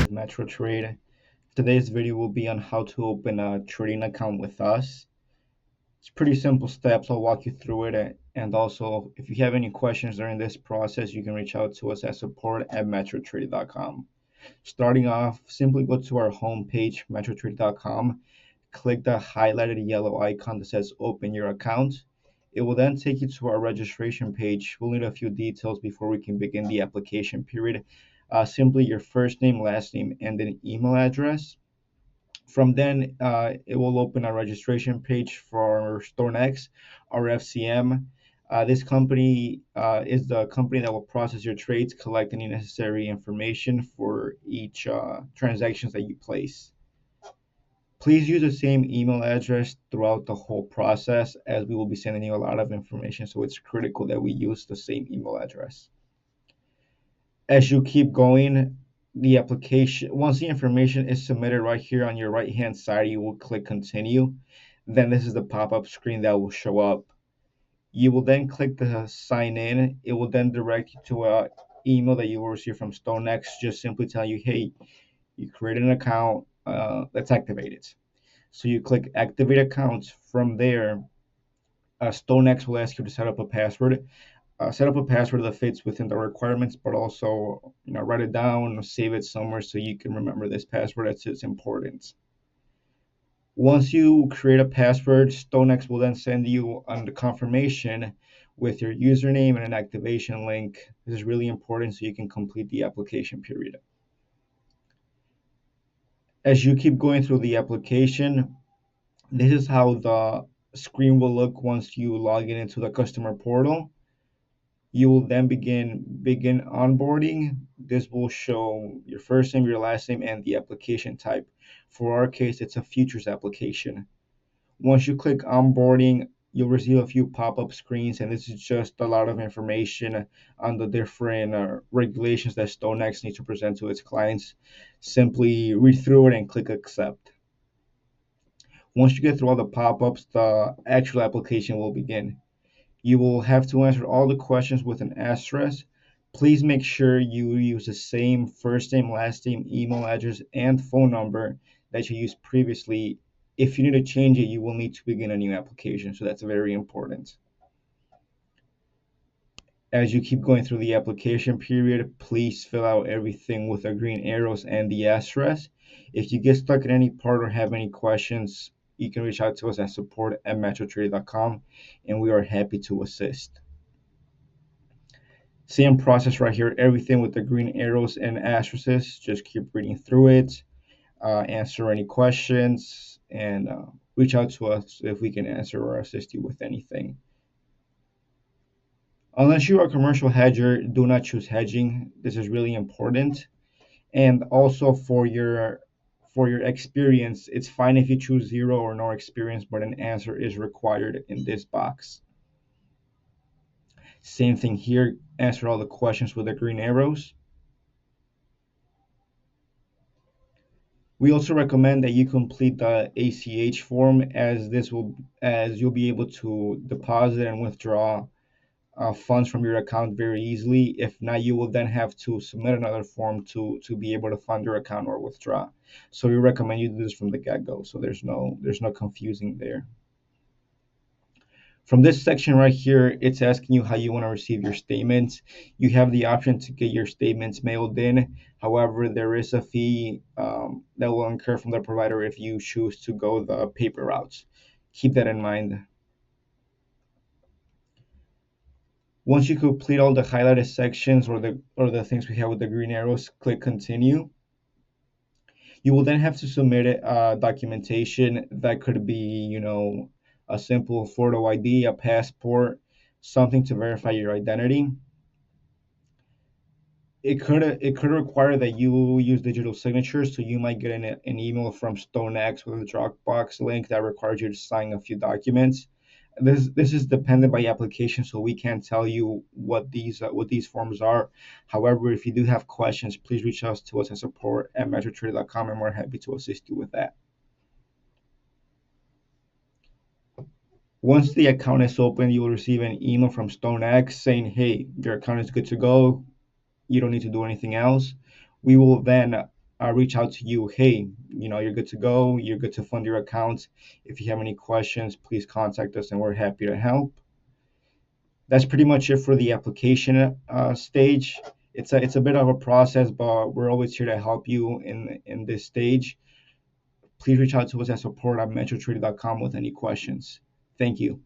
MetroTrade. Today's video will be on how to open a trading account with us. It's pretty simple steps. I'll walk you through it. And also, if you have any questions during this process, you can reach out to us at support@metrotrade.com. Starting off, simply go to our homepage, metrotrade.com. Click the highlighted yellow icon that says open your account. It will then take you to our registration page. We'll need a few details before we can begin the application period. Simply your first name, last name, and an email address. From then, it will open a registration page for StoneX, our FCM. This company is the company that will process your trades, collect any necessary information for each transactions that you place. Please use the same email address throughout the whole process, as we will be sending you a lot of information, so it's critical that we use the same email address. As you keep going, the application, once the information is submitted right here on your right hand side, you will click continue. Then this is the pop-up screen that will show up. You will then click the sign in. It will then direct you to a email that you will receive from StoneX, just simply telling you, hey, you created an account, let's activate it. So you click activate accounts. From there, StoneX will ask you to set up a password. Set up a password that fits within the requirements, but also, write it down or save it somewhere so you can remember this password. It's important. Once you create a password, StoneX will then send you on the confirmation with your username and an activation link. This is really important so you can complete the application period. As you keep going through the application, this is how the screen will look once you log in into the customer portal. You will then begin onboarding. This will show your first name, your last name, and the application type. For our case, it's a futures application. Once you click onboarding, you'll receive a few pop-up screens, and this is just a lot of information on the different regulations that StoneX needs to present to its clients. Simply read through it and click accept. Once you get through all the pop-ups, the actual application will begin. You will have to answer all the questions with an asterisk. Please make sure you use the same first name, last name, email address, and phone number that you used previously. If you need to change it, you will need to begin a new application, so that's very important. As you keep going through the application period, please fill out everything with the green arrows and the asterisk. If you get stuck in any part or have any questions, you can reach out to us at support@metrotrade.com, and we are happy to assist. Same process right here, everything with the green arrows and asterisks. Just keep reading through it, answer any questions, and reach out to us if we can answer or assist you with anything. Unless you are a commercial hedger, do not choose hedging. This is really important. And also for your experience, it's fine if you choose zero or no experience, but an answer is required in this box. Same thing here, answer all the questions with the green arrows. We also recommend that you complete the ACH form, as you'll be able to deposit and withdraw funds from your account very easily. If not, you will then have to submit another form to be able to fund your account or withdraw. So we recommend you do this from the get-go, so there's no confusing there. From this section right here, it's asking you how you want to receive your statements. You have the option to get your statements mailed in. However, there is a fee that will incur from the provider if you choose to go the paper routes. Keep that in mind. Once you complete all the highlighted sections or the things we have with the green arrows, click continue. You will then have to submit documentation that could be, a simple photo ID, a passport, something to verify your identity. It could require that you use digital signatures, so you might get an email from StoneX with a Dropbox link that requires you to sign a few documents. This is dependent by application, so we can't tell you what these forms are. However, if you do have questions, please reach out to us at support@metrotrade.com, and we're happy to assist you with that. Once the account is open, you will receive an email from StoneX saying, hey, your account is good to go. you don't need to do anything else. We will then reach out to you. Hey, you're good to go. You're good to fund your account. If you have any questions, please contact us, and we're happy to help. That's pretty much it for the application stage. It's a bit of a process, but we're always here to help you in this stage. Please reach out to us at support@metrotrader.com with any questions. Thank you.